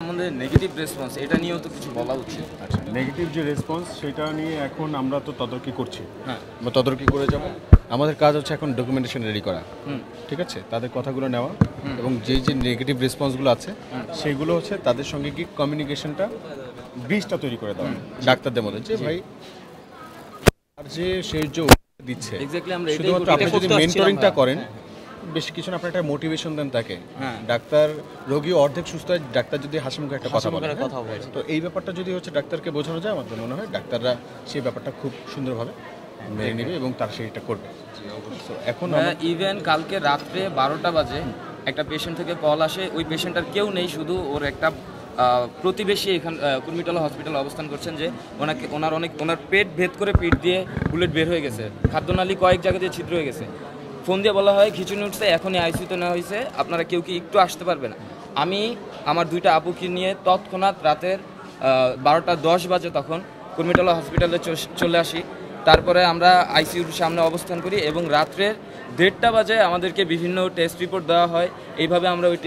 সম্বন্ধে negative response এটা নিয়েও তো কিছু বলা উচিত। আচ্ছা, নেগেটিভ যে রেসপন্স সেটা নিয়ে এখন আমরা তো তদারকি করছি। হ্যাঁ, আমরা তদারকি করে যাব। আমাদের কাজ হচ্ছে এখন ডকুমেন্টেশন রেডি করা, ঠিক আছে, তাদের কথাগুলো নেওয়া এবং যে নেগেটিভ রেসপন্সগুলো আছে সেগুলো হচ্ছে তাদের সঙ্গে কি কমিউনিকেশনটা ব্রিজটা তৈরি করে দেওয়া ডাক্তারদের মধ্যে, যে ভাই আর যে সেই যে দিচ্ছে এক্স্যাক্টলি আমরা শুধুমাত্র আপনি যদি মেন্টরিংটা করেন, বেশি কিছু না, আপনার একটা মোটিভেশন দেন তাকে। ডাক্তার রোগী অর্ধেক সুস্থ হয়, ডাক্তার যদি হাসি মুখে একটা কথা বলে, তো এই ব্যাপারটা যদি হচ্ছে ডাক্তারকে বোঝানো যায়, আমার মনে হয় ডাক্তাররা সেই ব্যাপারটা খুব সুন্দরভাবে মেনে নেবে এবং তারা সেইটা করবে। এখন ইভেন কালকে রাত্রে 12টা বাজে একটা পেশেন্ট থেকে কল আসে, ওই পেশেন্টটার কেউ নেই, শুধু ওর একটা প্রতিবেশী এখানে কুর্মিটলা হসপিটালে অবস্থান করছেন, যে ওনার পেট ভেদ করে পিঠ দিয়ে বুলেট বের হয়ে গেছে, খাদ্যনালী কয়েক জায়গা দিয়ে ছিদ্র হয়ে গেছে। ফোন দিয়ে বলা হয় খিচুনি উঠছে, এখনই আইসিইউতে নেওয়া হয়েছে, আপনারা কেউ কি একটু আসতে পারবে না? আমি আমার 2টা আপুকে নিয়ে তৎক্ষণাৎ রাতের 12টা 10 বাজে তখন কুর্মিটলা হসপিটালে চলে আসি। তারপরে আমরা আইসিইউর সামনে অবস্থান করি এবং রাত্রের 1:30টা বাজে আমাদেরকে বিভিন্ন টেস্ট রিপোর্ট দেওয়া হয়। এইভাবে আমরা ওই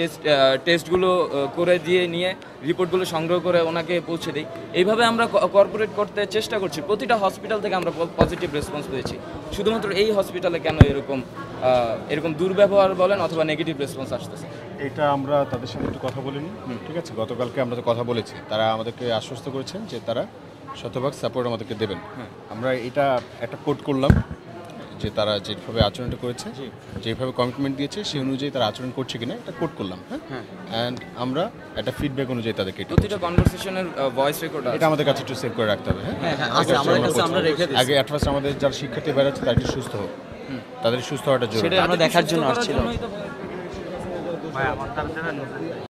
টেস্টগুলো করে দিয়ে নিয়ে রিপোর্টগুলো সংগ্রহ করে ওনাকে পৌঁছে দিই। এইভাবে আমরা কর্পোরেট করতে চেষ্টা করছি। প্রতিটা হসপিটাল থেকে আমরা পজিটিভ রেসপন্স পেয়েছি। শুধুমাত্র এই হসপিটালে কেন এরকম দুর্ব্যবহার বলেন অথবা নেগেটিভ রেসপন্স আসতেছে? এটা আমরা তাদের সাথে একটু কথা বলিনি, ঠিক আছে, গতকালকে আমরা তো কথা বলেছি, তারা আমাদেরকে আশ্বস্ত করেছেন যে তারা শতভাগ সাপোর্ট আমাদেরকে দেবেন। আমরা এটা একটা কোড করলাম যে তারা যেভাবে আচরণটা করেছে, যেভাবে কমিটমেন্ট দিয়েছে সেই অনুযায়ী তারা আচরণ করছে কিনা এটা কোড করলাম। হ্যাঁ, অ্যান্ড আমরা একটা ফিডব্যাক অনুযায়ী তাদেরকে প্রতিটা কনভারসেশনের ভয়েস রেকর্ড এটা আমাদের কাছে একটু সেভ করে রাখতে হবে। হ্যাঁ, আগে অ্যাট ফার্স্ট আমাদের যারা শিক্ষার্থী বেড়াচ্ছে তারা একটু সুস্থ হোক, তাদের সুস্থ হওয়াটা জরুরি, সেটা আমরা দেখার জন্য আসছিলাম।